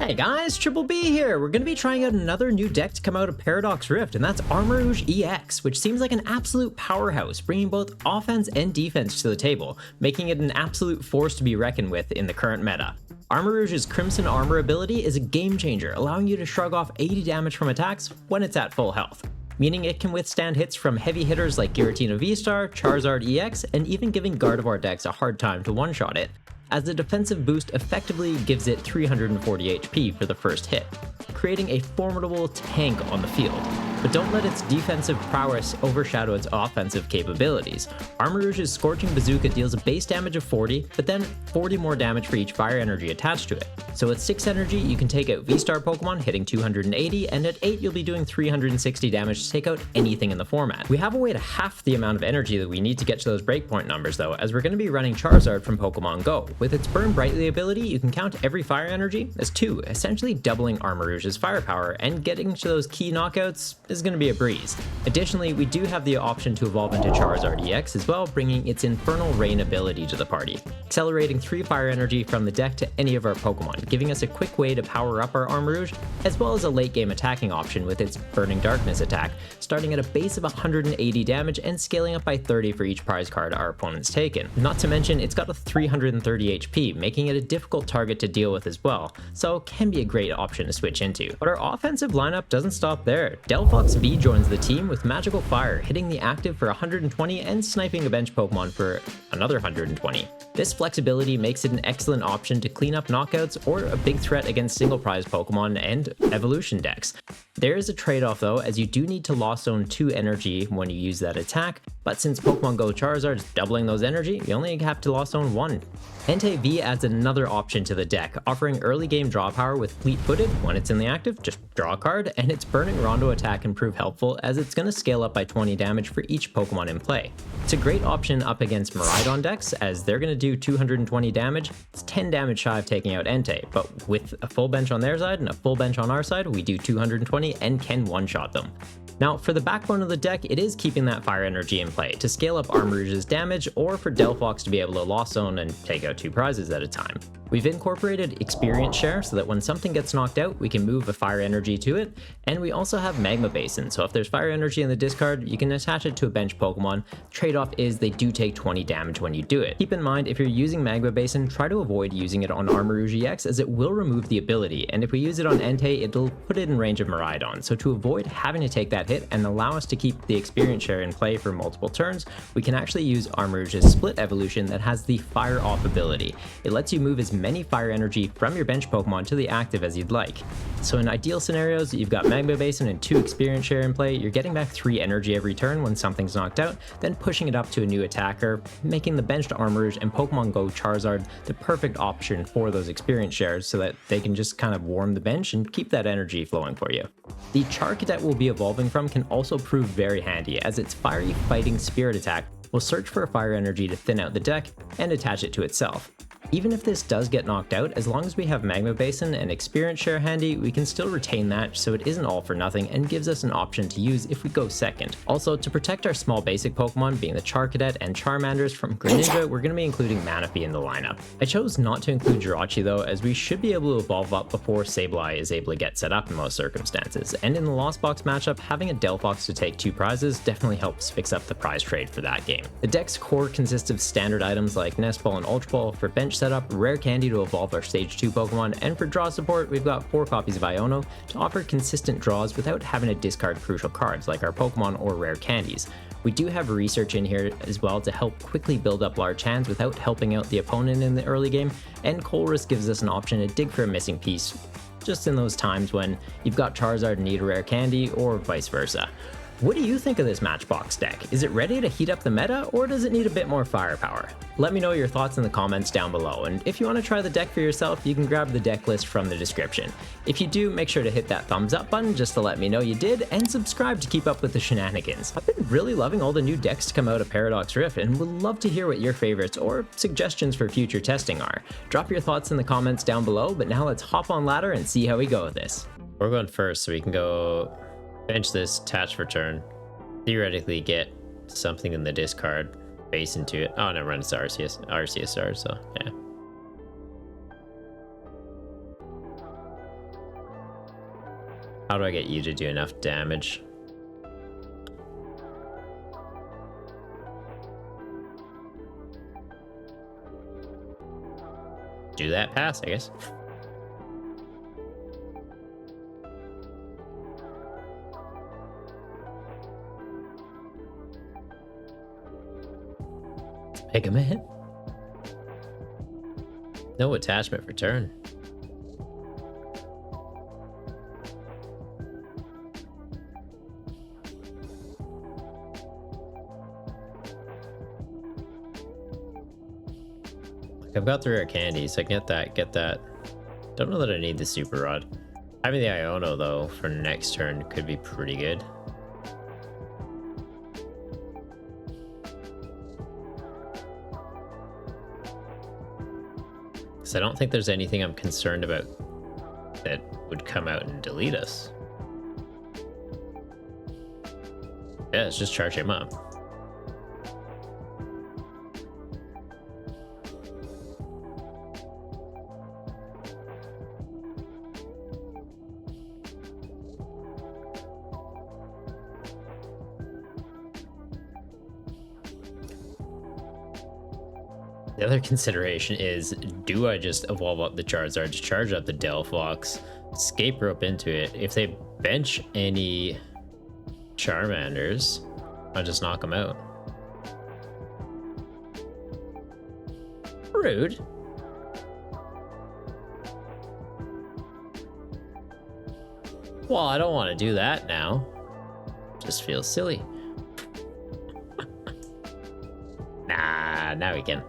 Hey guys, Triple B here. We're going to be trying out another new deck to come out of Paradox Rift, and that's Armarouge EX, which seems like an absolute powerhouse, bringing both offense and defense to the table, making it an absolute force to be reckoned with in the current meta. Armarouge's Crimson Armor ability is a game changer, allowing you to shrug off 80 damage from attacks when it's at full health, meaning it can withstand hits from heavy hitters like Giratina Vstar, Charizard EX, and even giving Gardevoir decks a hard time to one-shot it, as the defensive boost effectively gives it 340 HP for the first hit, creating a formidable tank on the field. But don't let its defensive prowess overshadow its offensive capabilities. Armarouge's Scorching Bazooka deals a base damage of 40, but then 40 more damage for each fire energy attached to it. So with 6 energy, you can take out Vstar Pokemon hitting 280, and at 8 you'll be doing 360 damage to take out anything in the format. We have a way to half the amount of energy that we need to get to those breakpoint numbers though, as we're going to be running Charizard from Pokemon Go. With its Burn Brightly ability, you can count every fire energy as 2, essentially doubling Armarouge's firepower, and getting to those key knockouts is going to be a breeze. Additionally, we do have the option to evolve into Charizard EX as well, bringing its Infernal Rain ability to the party, accelerating 3 fire energy from the deck to any of our Pokemon, giving us a quick way to power up our Armarouge, as well as a late game attacking option with its Burning Darkness attack, starting at a base of 180 damage and scaling up by 30 for each prize card our opponent's taken. Not to mention, it's got a 330 HP, making it a difficult target to deal with as well, so can be a great option to switch into. But our offensive lineup doesn't stop there. Delphox V joins the team with Magical Fire, hitting the active for 120 and sniping a bench Pokemon for another 120. This flexibility makes it an excellent option to clean up knockouts or a big threat against single prize Pokemon and evolution decks. There is a trade-off though, as you do need to Lost Zone 2 energy when you use that attack, but since Pokemon Go Charizard is doubling those energy, you only have to Lost Zone 1. Entei V adds another option to the deck, offering early game draw power with Fleet-footed. When it's in the active, just draw a card, and its Burning Rondo attack can prove helpful as it's going to scale up by 20 damage for each Pokemon in play. It's a great option up against Miraidon decks, as they're going to do 220 damage. It's 10 damage shy of taking out Entei, but with a full bench on their side and a full bench on our side, we do 220 and can one-shot them. Now, for the backbone of the deck, it is keeping that fire energy in play to scale up Armarouge's damage, or for Delphox to be able to Lost Zone and take out 2 prizes at a time. We've incorporated Experience Share so that when something gets knocked out, we can move a fire energy to it, and we also have Magma Basin, so if there's fire energy in the discard, you can attach it to a bench Pokemon. Trade-off is they do take 20 damage when you do it. Keep in mind, if you're using Magma Basin, try to avoid using it on Armarouge EX, as it will remove the ability, and if we use it on Entei, it'll put it in range of Miraidon. So to avoid having to take that hit and allow us to keep the Experience Share in play for multiple turns, we can actually use Armarouge's Split evolution that has the Fire Off ability. It lets you move as many fire energy from your bench Pokemon to the active as you'd like. So in ideal scenarios, you've got Magma Basin and 2 Experience Share in play, you're getting back 3 energy every turn when something's knocked out, then pushing it up to a new attacker, making the benched Armarouge and Pokemon Go Charizard the perfect option for those Experience Shares so that they can just kind of warm the bench and keep that energy flowing for you. The Charcadet we'll be evolving from can also prove very handy, as its Fiery Fighting Spirit attack will search for a fire energy to thin out the deck and attach it to itself. Even if this does get knocked out, as long as we have Magma Basin and Experience Share handy, we can still retain that, so it isn't all for nothing and gives us an option to use if we go second. Also, to protect our small basic Pokemon, being the Charcadet and Charmanders from Greninja, we're going to be including Manaphy in the lineup. I chose not to include Jirachi though, as we should be able to evolve up before Sableye is able to get set up in most circumstances, and in the Lost Box matchup, having a Delphox to take 2 prizes definitely helps fix up the prize trade for that game. The deck's core consists of standard items like Nest Ball and Ultra Ball for bench setup, Rare Candy to evolve our Stage 2 Pokemon, and for draw support, we've got 4 copies of Iono to offer consistent draws without having to discard crucial cards like our Pokemon or Rare Candies. We do have research in here as well to help quickly build up large hands without helping out the opponent in the early game, and Colress gives us an option to dig for a missing piece just in those times when you've got Charizard and need a Rare Candy, or vice versa. What do you think of this Matchbox deck? Is it ready to heat up the meta, or does it need a bit more firepower? Let me know your thoughts in the comments down below, and if you want to try the deck for yourself, you can grab the deck list from the description. If you do, make sure to hit that thumbs up button just to let me know you did, and subscribe to keep up with the shenanigans. I've been really loving all the new decks to come out of Paradox Rift, and would love to hear what your favorites or suggestions for future testing are. Drop your thoughts in the comments down below, but now let's hop on ladder and see how we go with this. We're going first, so we can go bench this, attach for turn, theoretically get something in the discard, base into it. Oh, never mind, it's Arceus, so yeah. How do I get you to do enough damage? Do that pass, I guess. Mega Man. No attachment for turn. I've got the rare candy, so I can get that. Don't know that I need the super rod. Having the Iono though for next turn could be pretty good. Because I don't think there's anything I'm concerned about that would come out and delete us. Yeah, let's just charge him up. The other consideration is, do I just evolve up the Charizard to charge up the Delphox, escape rope into it? If they bench any Charmanders, I'll just knock them out. Rude. Well, I don't want to do that now. Just feels silly. Nah, now we can.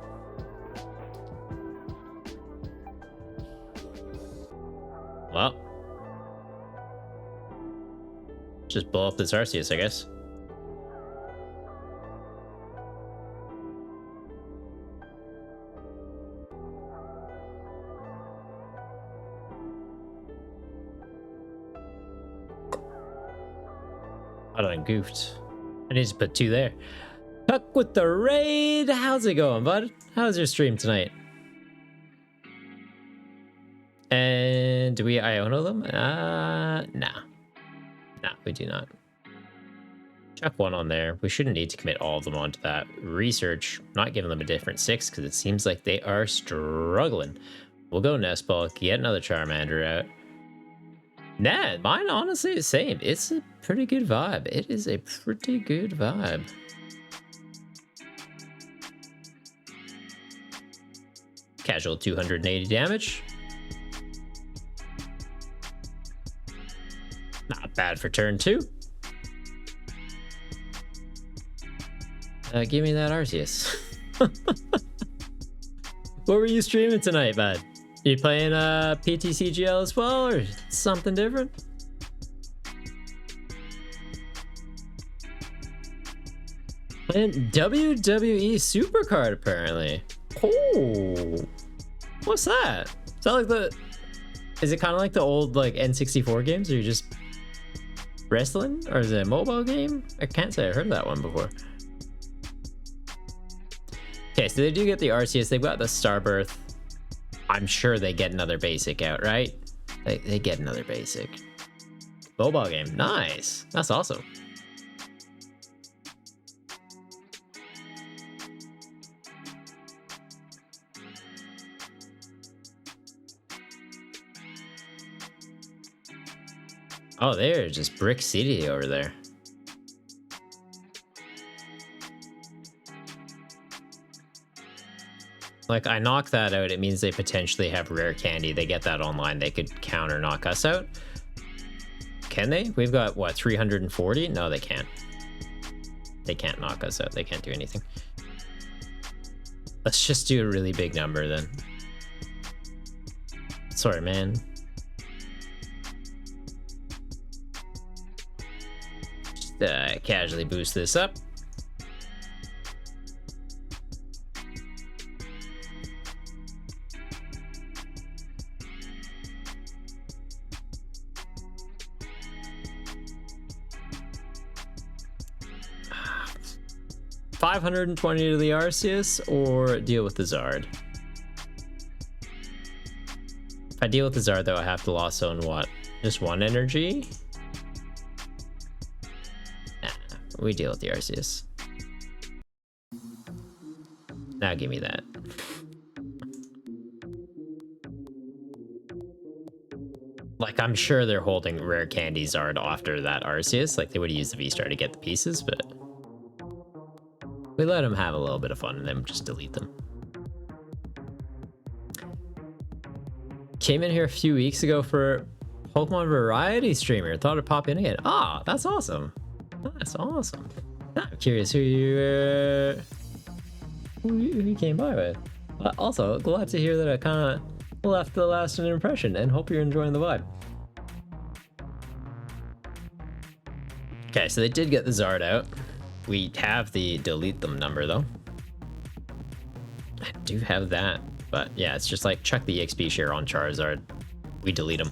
Well, just blow up this Arceus, I guess. I done goofed. I need to put 2 there. Tuck with the raid. How's it going, bud? How's your stream tonight? And do we Iono them? Nah. Nah, we do not. Chuck 1 on there. We shouldn't need to commit all of them onto that. Research, not giving them a different 6 because it seems like they are struggling. We'll go Nest Ball, get another Charmander out. Nah, mine honestly is the same. It's a pretty good vibe. It is a pretty good vibe. Casual 280 damage. Not bad for turn 2. Give me that Arceus. What were you streaming tonight, bud? You playing PTCGL as well, or something different? Playing WWE Supercard, apparently. Oh, what's that? Is that like the... Is it kind of like the old like N64 games, or you just wrestling, or is it a mobile game? I can't say I heard that one before. Okay, so they do get the Arceus. They've got the Starbirth. I'm sure they get another basic out, right? They get another basic. Mobile game. Nice. That's awesome. Oh, they're just Brick City over there. Like, I knock that out, it means they potentially have rare candy. They get that online. They could counter knock us out. Can they? We've got, what, 340? No, they can't. They can't knock us out. They can't do anything. Let's just do a really big number then. Sorry, man. Just casually boost this up. $520 to the Arceus, or deal with the Zard. If I deal with the Zard, though, I have to loss zone what? Just 1 energy? we deal with the Arceus. Now give me that. Like, I'm sure they're holding rare candy Zard after that Arceus. Like, they would have used the Vstar to get the pieces, but we let them have a little bit of fun and then just delete them. Came in here a few weeks ago for Pokemon Variety Streamer. Thought it'd pop in again. Ah, that's awesome. That's awesome. I'm curious who you came by with. Also, glad to hear that I kind of left the lasting impression and hope you're enjoying the vibe. Okay, so they did get the Zard out. We have the delete them number though. I do have that, but yeah, it's just like chuck the EXP share on Charizard. We delete them.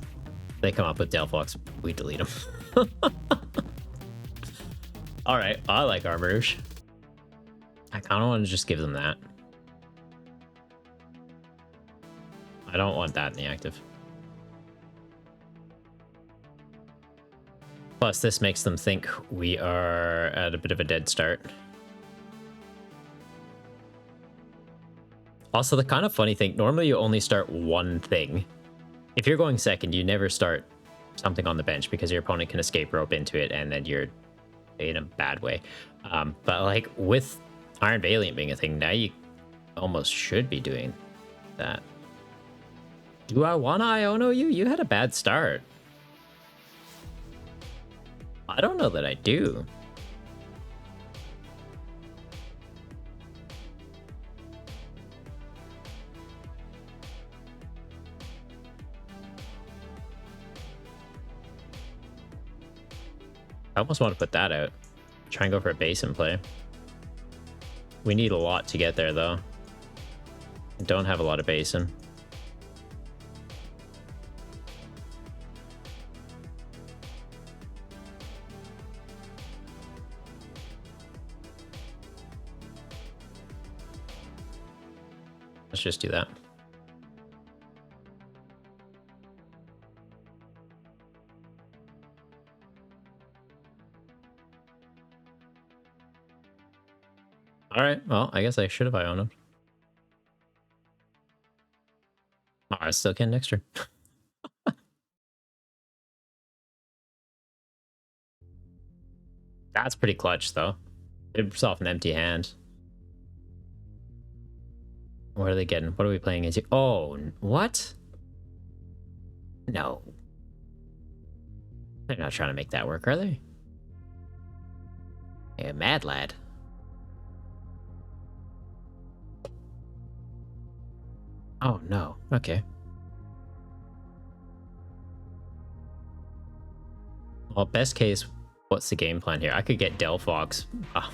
They come up with Delphox. We delete them. All right, I like Armarouge. I kind of want to just give them that. I don't want that in the active. Plus, this makes them think we are at a bit of a dead start. Also, the kind of funny thing, normally you only start one thing. If you're going second, you never start something on the bench because your opponent can escape rope into it and then you're in a bad way. But like with Iron Valiant being a thing, now you almost should be doing that. Do I want to Iono you? You had a bad start. I don't know that I do. I almost want to put that out. Try and go for a base and play. We need a lot to get there though. I don't have a lot of basin. Let's just do that. All right, well, I guess I should have Ionoed him. Oh, I still can next turn. That's pretty clutch, though. It's off an empty hand. What are they getting? What are we playing into? Oh, what? No. They're not trying to make that work, are they? Yeah, mad lad. Oh, no. Okay. Well, best case, what's the game plan here? I could get Delphox. Oh.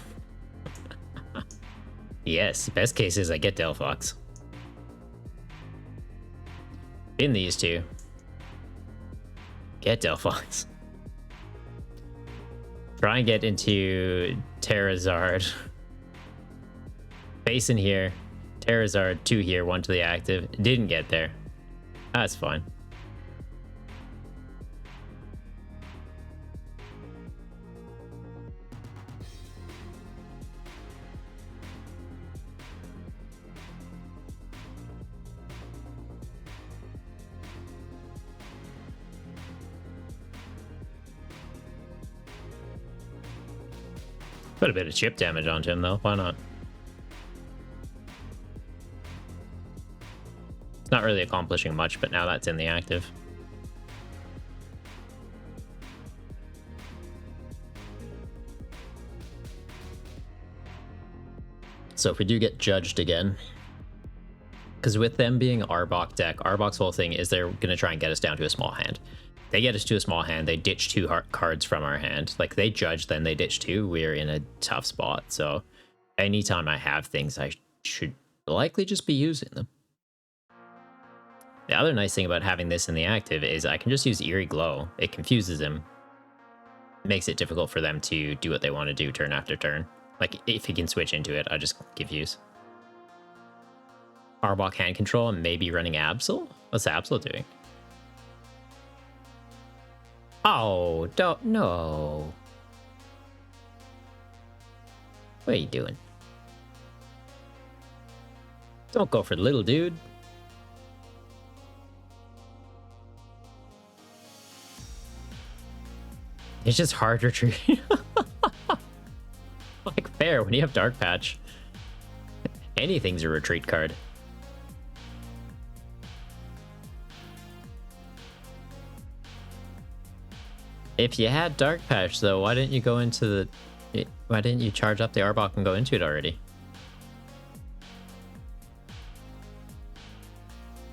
Yes, best case is I get Delphox. In these two. Get Delphox. Try and get into Charizard. Base in here. Charizard, 2 here, 1 to the active. Didn't get there. That's fine. Put a bit of chip damage onto him though, why not? It's not really accomplishing much, but now that's in the active. So if we do get judged again, because with them being Arbok deck, Arbok's whole thing is they're going to try and get us down to a small hand. They get us to a small hand, they ditch 2 cards from our hand. Like, they judge, then they ditch 2, we're in a tough spot. So anytime I have things, I should likely just be using them. The other nice thing about having this in the active is I can just use Eerie Glow. It confuses him. It makes it difficult for them to do what they want to do turn after turn. Like, if he can switch into it, I just give use. Arbok hand control and maybe running Absol? What's Absol doing? Oh, don't, no. What are you doing? Don't go for the little dude. It's just hard retreat. Like fair, when you have Dark Patch, anything's a retreat card. If you had Dark Patch though, why didn't you go into the... Why didn't you charge up the Arbok and go into it already?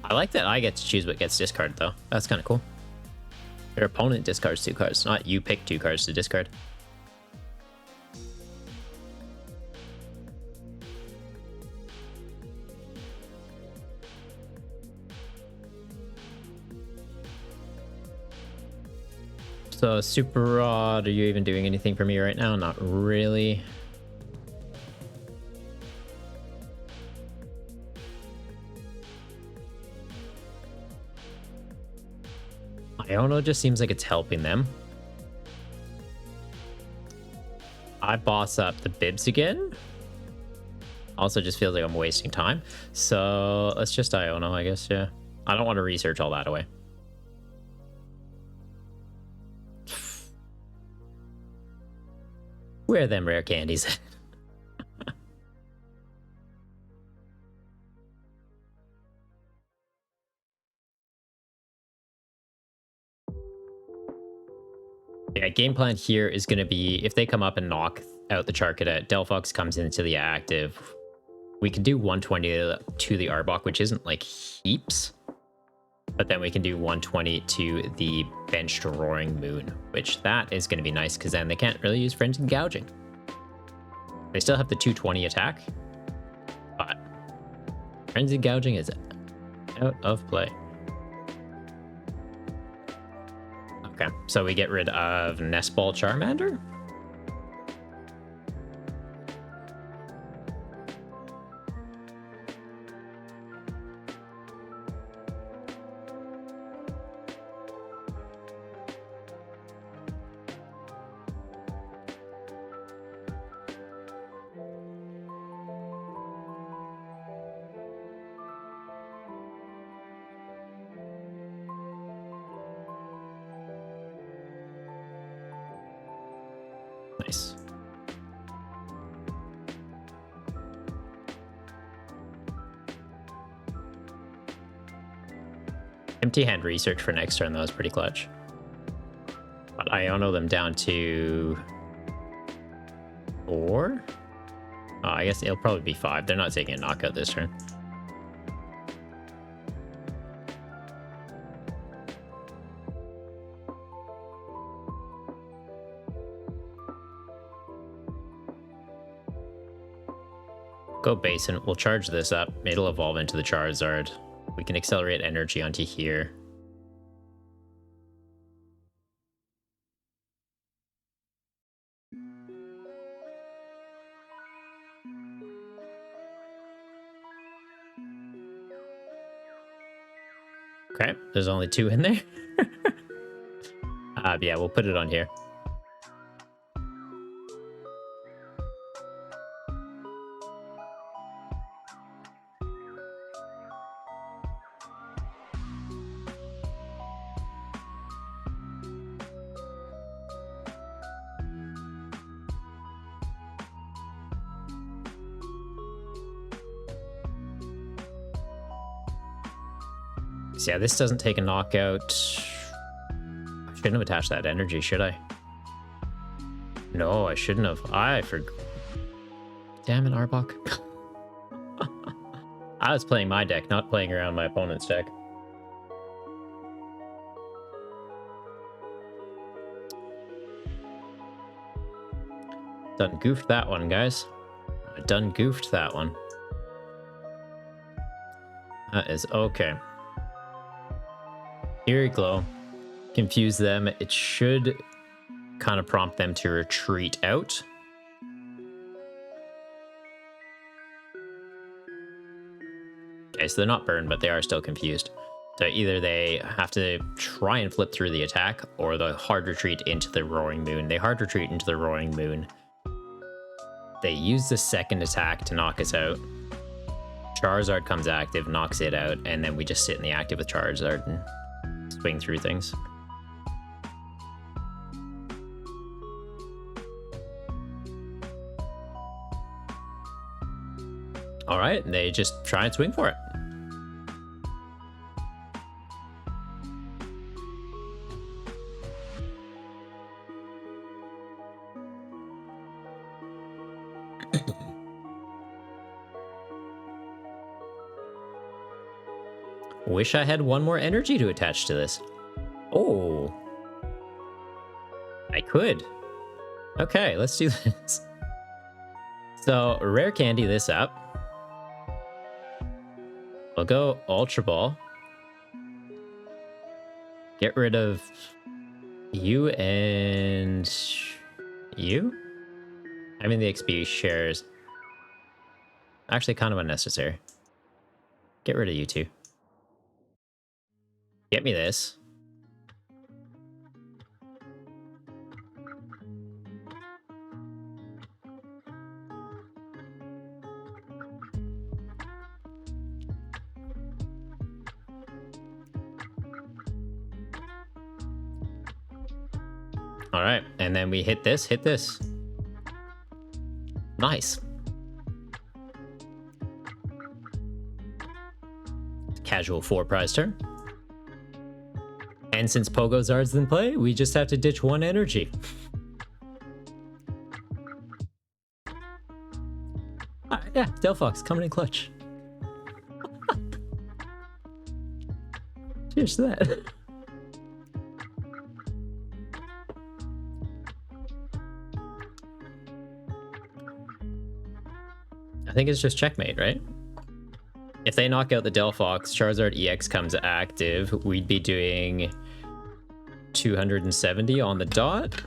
I like that I get to choose what gets discarded though. That's kind of cool. Your opponent discards 2 cards, not you pick 2 cards to discard. So Super Rod, are you even doing anything for me right now? Not really. Iono just seems like it's helping them. I boss up the Bibs again. Also just feels like I'm wasting time. So let's just Iono, I guess, yeah. I don't want to research all that away. Where are them rare candies? Yeah, game plan here is going to be, if they come up and knock out the Charcadet, Delphox comes into the active. We can do 120 to the Arbok, which isn't like heaps. But then we can do 120 to the benched Roaring Moon, which that is going to be nice because then they can't really use Frenzied Gouging. They still have the 220 attack, but Frenzied Gouging is out of play. Okay, so we get rid of Nest Ball Charmander. Nice. Empty hand research for next turn, that was pretty clutch. But Iono them down to 4? Oh, I guess it'll probably be 5. They're not taking a knockout this turn. Go base and we'll charge this up. It'll evolve into the Charizard. We can accelerate energy onto here. Okay, there's only 2 in there. Yeah, we'll put it on here. So yeah, this doesn't take a knockout. I shouldn't have attached that energy, should I? No, I shouldn't have. I forgot. Damn it, Arbok. I was playing my deck, not playing around my opponent's deck. Done goofed that one, guys. I done goofed that one. That is okay. Eerie Glow. Confuse them. It should kind of prompt them to retreat out. Okay, so they're not burned, but they are still confused. So either they have to try and flip through the attack, or the hard retreat into the Roaring Moon. They hard retreat into the Roaring Moon. They use the second attack to knock us out. Charizard comes active, knocks it out, and then we just sit in the active with Charizard and swing through things. All right, they just try and swing for it. Wish I had one more energy to attach to this. Oh. I could. Okay, let's do this. So, rare candy this up. We'll go Ultra Ball. Get rid of you and you? I mean, the XP shares. Actually, kind of unnecessary. Get rid of you two. Get me this. All right, and then we hit this, Nice. Casual 4 prize turn. And since Pogozard's in play, we just have to ditch 1 energy. Yeah, Delphox coming in clutch. Cheers to that. I think it's just checkmate, right? If they knock out the Delphox, Charizard EX comes active, we'd be doing 270 on the dot.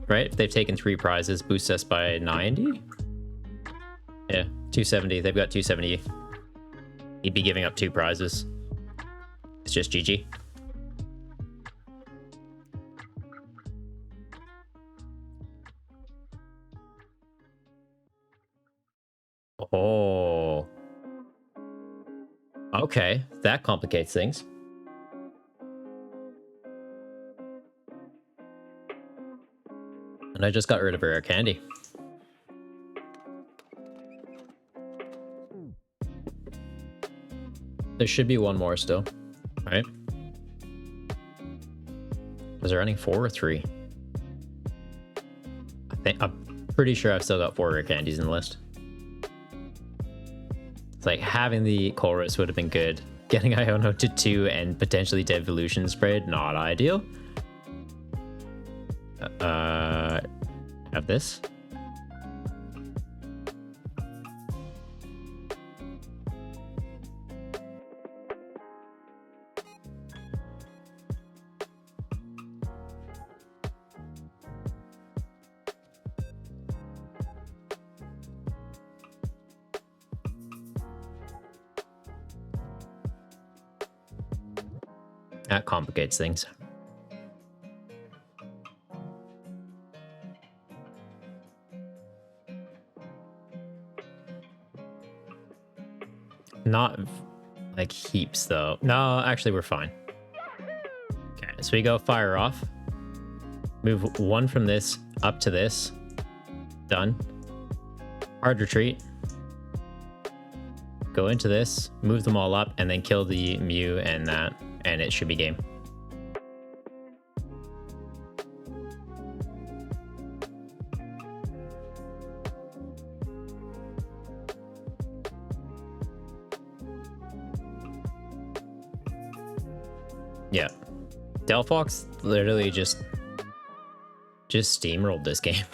Right? If they've taken 3 prizes, boosts us by 90. Yeah, 270. They've got 270. He'd be giving up 2 prizes. It's just GG. Oh. Okay, that complicates things. And I just got rid of rare candy. There should be 1 more still, right? Was there running 4 or 3? I'm pretty sure I've still got 4 rare candies in the list. It's like having the Chorus would have been good. Getting Iono to 2 and potentially Devolution Spread, not ideal. Have this. That complicates things. Not like heaps though. No, actually we're fine. Okay, so we go fire off. Move 1 from this up to this. Done. Hard retreat. Go into this, move them all up, and then kill the Mew and that, and it should be game. Yeah. Delphox literally just steamrolled this game.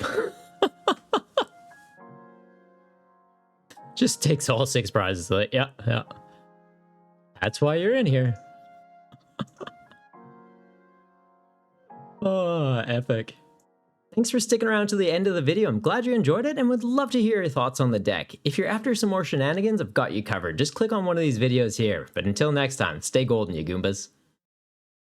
Just takes all 6 prizes. Like, yeah. That's why you're in here. Oh, epic. Thanks for sticking around to the end of the video. I'm glad you enjoyed it and would love to hear your thoughts on the deck. If you're after some more shenanigans, I've got you covered. Just click on one of these videos here. But until next time, stay golden, you Goombas.